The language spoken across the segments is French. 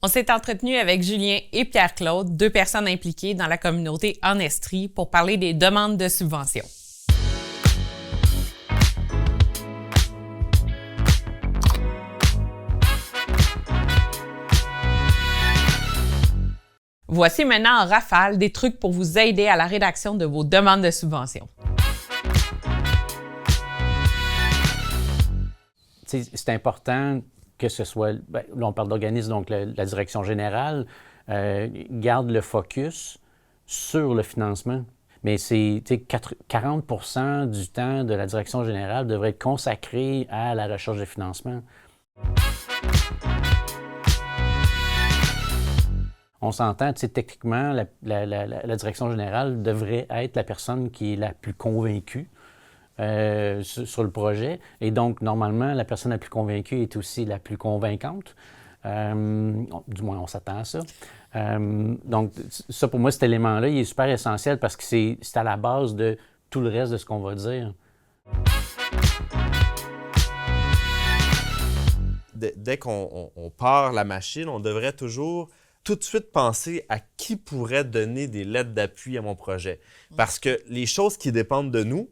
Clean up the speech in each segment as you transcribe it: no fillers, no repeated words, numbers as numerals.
On s'est entretenu avec Julien et Pierre-Claude, deux personnes impliquées dans la communauté en Estrie, pour parler des demandes de subventions. Voici maintenant en rafale des trucs pour vous aider à la rédaction de vos demandes de subventions. C'est important que ce soit, là on parle d'organisme, donc la direction générale, garde le focus sur le financement. Mais c'est 40 % du temps de la direction générale devrait être consacré à la recherche de financement. On s'entend, techniquement, la direction générale devrait être la personne qui est la plus convaincue sur le projet. Et donc, normalement, la personne la plus convaincue est aussi la plus convaincante. Du moins, on s'attend à ça. Donc, ça, pour moi, cet élément-là, il est super essentiel parce que c'est à la base de tout le reste de ce qu'on va dire. Dès qu'on part la machine, on devrait toujours tout de suite penser à qui pourrait donner des lettres d'appui à mon projet. Parce que les choses qui dépendent de nous,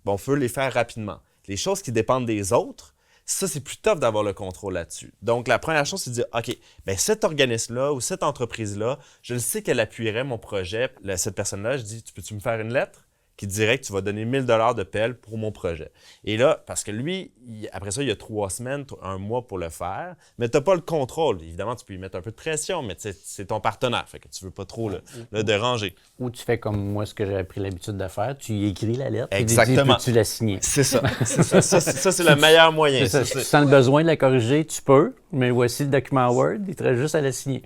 on peut les faire rapidement. Les choses qui dépendent des autres, ça, c'est plus tough d'avoir le contrôle là-dessus. Donc, la première chose, c'est de dire, OK, bien, cet organisme-là ou cette entreprise-là, je le sais qu'elle appuierait mon projet. Cette personne-là, je dis, peux-tu me faire une lettre qui dirait que tu vas donner 1 000 $ de PEL pour mon projet? Et là, parce que lui, après ça, il y a 3 semaines, 1 mois pour le faire, mais tu n'as pas le contrôle. Évidemment, tu peux lui mettre un peu de pression, mais c'est ton partenaire, fait que tu ne veux pas trop le déranger. Ou tu fais comme moi, ce que j'avais pris l'habitude de faire, tu y écris la lettre. Exactement. Et tu la signes. C'est ça. Ça, c'est le meilleur moyen. Si tu sens le besoin de la corriger, tu peux, mais voici le document Word, il te reste juste à la signer.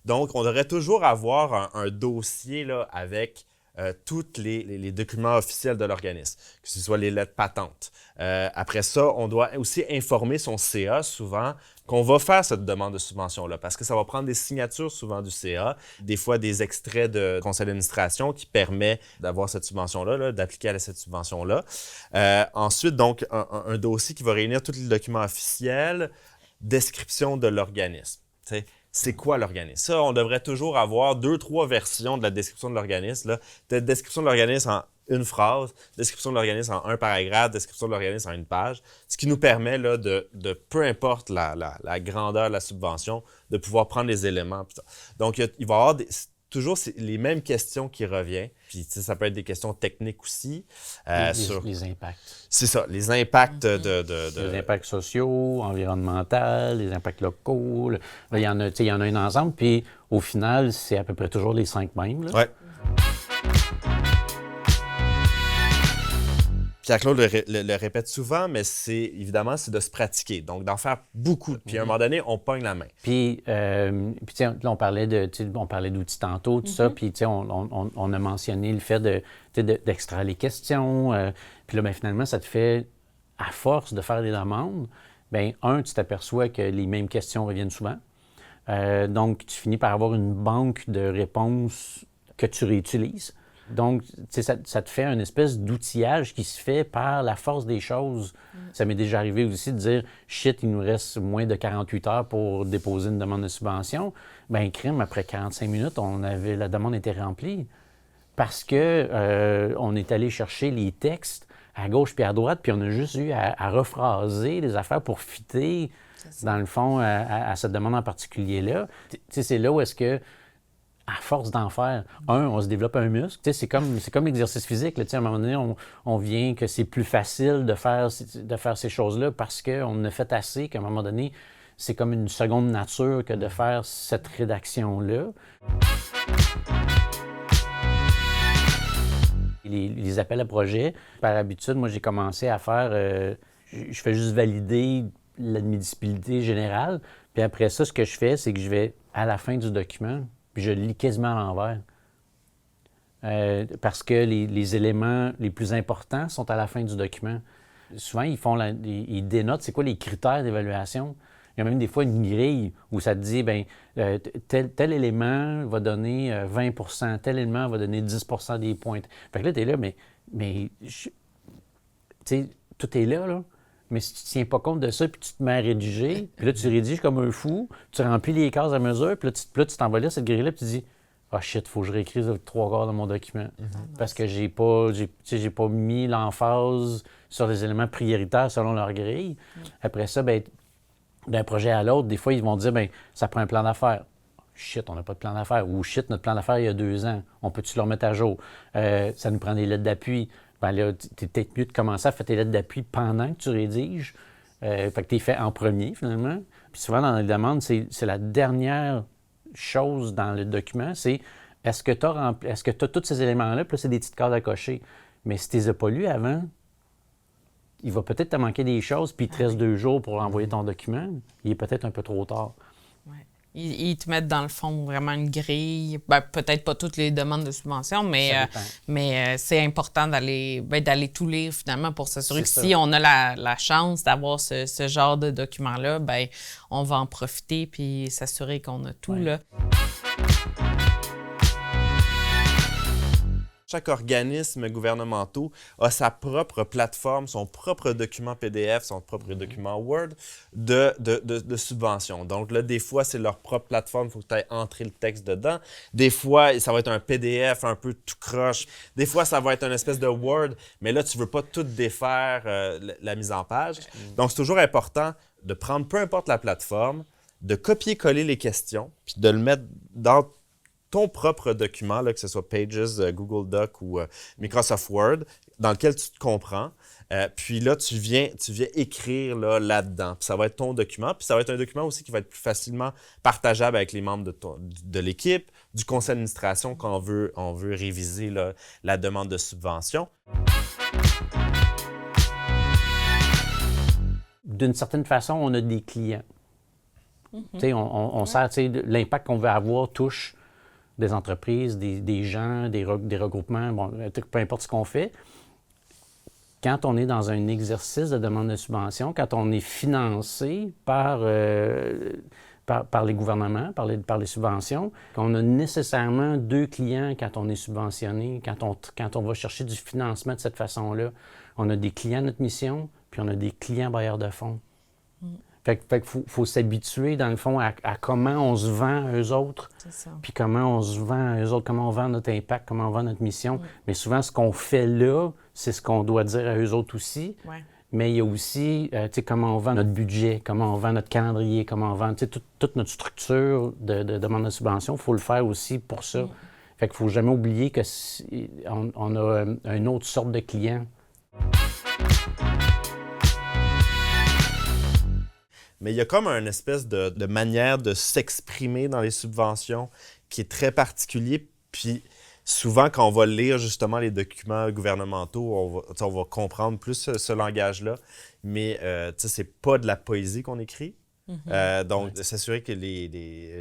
Donc, on devrait toujours avoir un dossier là, avec tous les documents officiels de l'organisme, que ce soit les lettres patentes. Après ça, on doit aussi informer son CA souvent qu'on va faire cette demande de subvention-là, parce que ça va prendre des signatures souvent du CA, des fois des extraits de conseil d'administration qui permet d'avoir cette subvention-là, d'appliquer à cette subvention-là. Ensuite, donc, un dossier qui va réunir tous les documents officiels, description de l'organisme. T'sais, c'est quoi l'organisme? Ça, on devrait toujours avoir 2-3 versions de la description de l'organisme. Description de l'organisme en une phrase, description de l'organisme en un paragraphe, description de l'organisme en une page, ce qui nous permet là, de peu importe la grandeur de la subvention, de pouvoir prendre les éléments. Donc, il va y avoir toujours les mêmes questions qui reviennent. Puis, ça peut être des questions techniques aussi. Les impacts. C'est ça, les impacts Les impacts sociaux, environnementaux, les impacts locaux. Là, il y en a un ensemble. Puis, au final, c'est à peu près toujours les 5 mêmes. Oui. Pierre-Claude le répète souvent, mais évidemment, c'est de se pratiquer. Donc, d'en faire beaucoup. Puis, à un moment donné, on pogne la main. Puis là, on parlait d'outils tantôt, tout ça. Puis, on a mentionné le fait d'extraire les questions. Puis là, finalement, ça te fait, à force de faire des demandes, tu t'aperçois que les mêmes questions reviennent souvent. Donc, tu finis par avoir une banque de réponses que tu réutilises. Donc, ça te fait une espèce d'outillage qui se fait par la force des choses. Ça m'est déjà arrivé aussi de dire « Shit, il nous reste moins de 48 heures pour déposer une demande de subvention. » Crime, après 45 minutes, la demande était remplie parce que on est allé chercher les textes à gauche puis à droite, puis on a juste eu à rephraser les affaires pour fitter, dans le fond, à cette demande en particulier-là. C'est là où est-ce que à force d'en faire, on se développe un muscle. C'est comme l'exercice physique. Là, à un moment donné, on vient que c'est plus facile de faire ces choses-là parce qu'on en a fait assez qu'à un moment donné, c'est comme une seconde nature que de faire cette rédaction-là. Les appels à projets, par habitude, moi, j'ai commencé à faire... je fais juste valider l'admissibilité générale. Puis après ça, ce que je fais, c'est que je vais, à la fin du document, puis je le lis quasiment à l'envers. Parce que les éléments les plus importants sont à la fin du document. Souvent, ils dénotent c'est quoi les critères d'évaluation. Il y a même des fois une grille où ça te dit, tel élément va donner 20 %, tel élément va donner 10 % des points. Fait que là, tu es là, mais tout est là, Mais si tu ne tiens pas compte de ça, puis tu te mets à rédiger, puis là, tu rédiges comme un fou, tu remplis les cases à mesure, puis là, tu t'envoies là cette grille-là, puis tu dis « Ah shit, il faut que je réécrive les 3 quarts de mon document. Parce que j'ai pas mis l'emphase sur les éléments prioritaires selon leur grille. Après ça, ben, d'un projet à l'autre, des fois, ils vont dire « Bien, ça prend un plan d'affaires. » Shit, on n'a pas de plan d'affaires. Ou shit, notre plan d'affaires, il y a 2 ans. On peut-tu le remettre à jour? Ça nous prend des lettres d'appui. Ben là, t'es peut-être mieux de commencer à faire tes lettres d'appui pendant que tu rédiges. Fait que t'es fait en premier, finalement. Puis souvent, dans les demandes, c'est la dernière chose dans le document, c'est est-ce que tu as tous ces éléments-là? Puis là, c'est des petites cases à cocher. Mais si tu les as pas lus avant, il va peut-être te manquer des choses, puis il te reste 2 jours pour envoyer ton document. Il est peut-être un peu trop tard. Ils te mettent dans le fond vraiment une grille. Ben, peut-être pas toutes les demandes de subvention, mais c'est important d'aller tout lire finalement pour s'assurer que si on a la chance d'avoir ce genre de document-là, ben on va en profiter puis s'assurer qu'on a tout là. Chaque organisme gouvernemental a sa propre plateforme, son propre document PDF, son propre document Word de subvention. Donc là, des fois, c'est leur propre plateforme, il faut que tu ailles entrer le texte dedans. Des fois, ça va être un PDF un peu tout croche. Des fois, ça va être une espèce de Word, mais là, tu ne veux pas tout défaire la mise en page. Donc, c'est toujours important de prendre, peu importe la plateforme, de copier-coller les questions, puis de le mettre dans ton propre document, là, que ce soit Pages, Google Doc ou Microsoft Word, dans lequel tu te comprends. Puis là, tu viens écrire là-dedans. Puis ça va être ton document. Puis ça va être un document aussi qui va être plus facilement partageable avec les membres de l'équipe, du conseil d'administration quand on veut réviser la demande de subvention. D'une certaine façon, on a des clients. On sert, l'impact qu'on veut avoir touche des entreprises, des gens, des regroupements, bon, peu importe ce qu'on fait. Quand on est dans un exercice de demande de subvention, quand on est financé par les gouvernements, par les subventions, on a nécessairement 2 clients quand on est subventionné, quand on va chercher du financement de cette façon-là. On a des clients à notre mission, puis on a des clients bailleurs de fonds. Fait qu'il faut s'habituer, dans le fond, à comment on se vend à eux autres, puis comment on se vend à eux autres, comment on vend notre impact, comment on vend notre mission. Mais souvent, ce qu'on fait là, c'est ce qu'on doit dire à eux autres aussi. Mais il y a aussi, comment on vend notre budget, comment on vend notre calendrier, comment on vend, toute notre structure de demande de subvention. Il faut le faire aussi pour ça. Fait qu'il ne faut jamais oublier qu'on a une autre sorte de client. Mais il y a comme une espèce de manière de s'exprimer dans les subventions qui est très particulier. Puis souvent, quand on va lire justement les documents gouvernementaux, on va comprendre plus ce langage-là. Mais c'est pas de la poésie qu'on écrit. Donc, de s'assurer que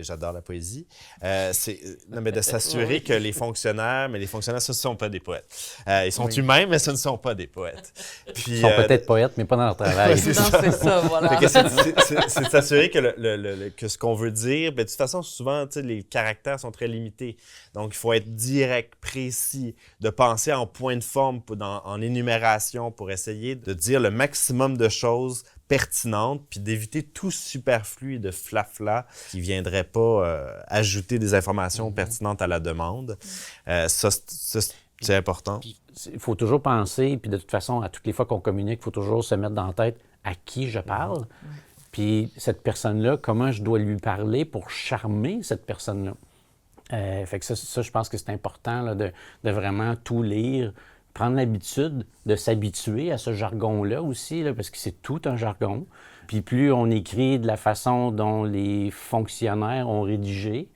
j'adore la poésie. Mais de s'assurer que les fonctionnaires, ce ne sont pas des poètes. Ils sont humains, mais ce ne sont pas des poètes. Puis, ils sont peut-être poètes, mais pas dans leur travail. C'est ça, voilà. C'est de s'assurer que ce qu'on veut dire, de toute façon, souvent, les caractères sont très limités. Donc, il faut être direct, précis, de penser en point de forme, en énumération, pour essayer de dire le maximum de choses pertinente, puis d'éviter tout superflu et de flafla qui ne viendrait pas ajouter des informations pertinentes à la demande. Ça, c'est important. Il faut toujours penser, puis de toute façon, à toutes les fois qu'on communique, il faut toujours se mettre dans la tête à qui je parle. Puis cette personne-là, comment je dois lui parler pour charmer cette personne-là. Fait que ça, je pense que c'est important là, de vraiment tout lire, prendre l'habitude de s'habituer à ce jargon-là aussi, là, parce que c'est tout un jargon. Puis plus on écrit de la façon dont les fonctionnaires ont rédigé,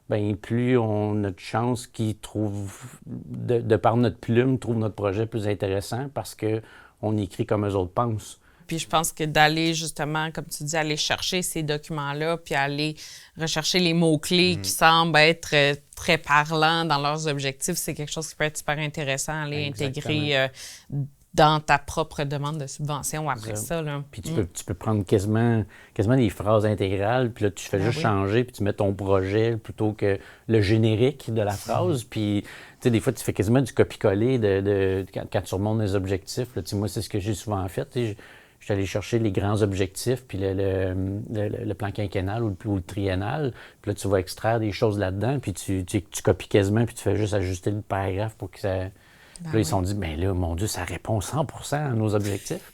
bien plus on a de chances qu'ils trouvent, de par notre plume, trouvent notre projet plus intéressant parce qu'on écrit comme eux autres pensent. Puis je pense que d'aller justement, comme tu dis, aller chercher ces documents-là, puis aller rechercher les mots-clés qui semblent être très parlants dans leurs objectifs, c'est quelque chose qui peut être super intéressant à aller intégrer dans ta propre demande de subvention après ça. Là. Puis tu peux prendre quasiment des phrases intégrales, puis là, tu fais juste changer, puis tu mets ton projet plutôt que le générique de la phrase. Puis, tu sais, des fois, tu fais quasiment du copier-coller quand tu remontes les objectifs. Là, moi, c'est ce que j'ai souvent fait. Je suis allé chercher les grands objectifs, puis le plan quinquennal ou le triennal. Puis là, tu vas extraire des choses là-dedans, puis tu copies quasiment, puis tu fais juste ajuster le paragraphe pour que ça... Puis là, ils se sont dit, bien là, mon Dieu, ça répond 100% à nos objectifs.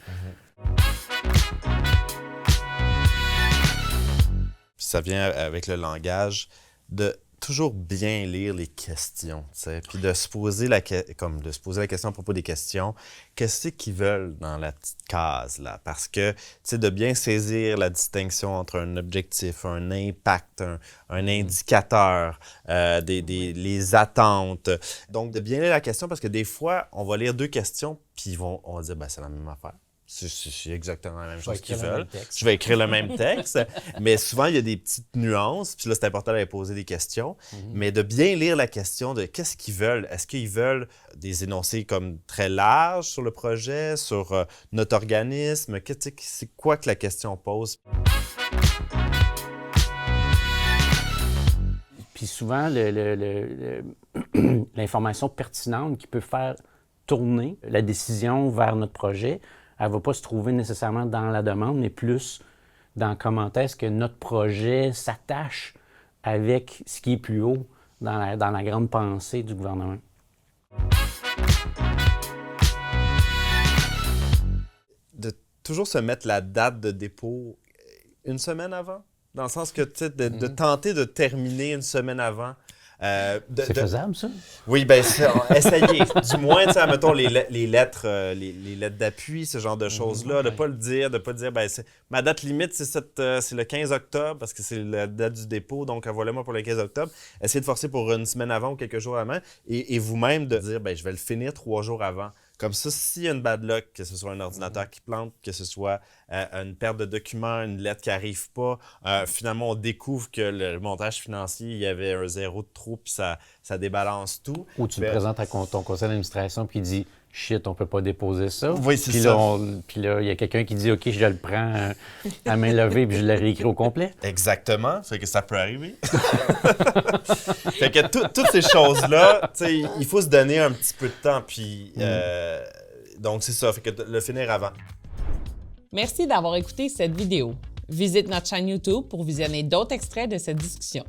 Ça vient avec le langage de toujours bien lire les questions, tu sais, puis de se poser la question à propos des questions, qu'est-ce qu'ils veulent dans la petite case, là? Parce que, tu sais, de bien saisir la distinction entre un objectif, un impact, un indicateur, les attentes. Donc, de bien lire la question, parce que des fois, on va lire deux questions, puis on va dire, ben c'est la même affaire. C'est exactement la même chose qu'ils veulent. Je vais écrire le même texte, mais souvent, il y a des petites nuances. Puis là, c'est important d'aller poser des questions. Mais de bien lire la question de qu'est-ce qu'ils veulent. Est-ce qu'ils veulent des énoncés comme très larges sur le projet, sur notre organisme? C'est quoi que la question pose? Puis souvent, l'information pertinente qui peut faire tourner la décision vers notre projet, elle ne va pas se trouver nécessairement dans la demande, mais plus dans comment est-ce que notre projet s'attache avec ce qui est plus haut dans la grande pensée du gouvernement. De toujours se mettre la date de dépôt une semaine avant, dans le sens que de tenter de terminer une semaine avant. C'est faisable, ça? Oui, bien, essayez. Du moins, tu sais, mettons les lettres d'appui, ce genre de choses-là, de ne pas le dire, ben, ma date limite, c'est le 15 octobre, parce que c'est la date du dépôt, donc voilà-moi pour le 15 octobre. Essayez de forcer pour une semaine avant ou quelques jours avant, et vous-même de dire, ben, je vais le finir 3 jours avant. Comme ça, s'il y a une bad luck, que ce soit un ordinateur qui plante, que ce soit une perte de documents, une lettre qui n'arrive pas, finalement, on découvre que le montage financier, il y avait un 0 de trop, puis ça débalance tout. Ou tu le présentes à ton conseil d'administration, puis il dit « Shit, on peut pas déposer ça. » Oui, c'est ça. Puis là, il y a quelqu'un qui dit « OK, je le prends à main levée, puis je le réécris au complet. » Exactement. Fait que ça peut arriver. Fait que toutes ces choses-là, tu sais, il faut se donner un petit peu de temps, puis donc c'est ça, fait que le finir avant. Merci d'avoir écouté cette vidéo. Visite notre chaîne YouTube pour visionner d'autres extraits de cette discussion.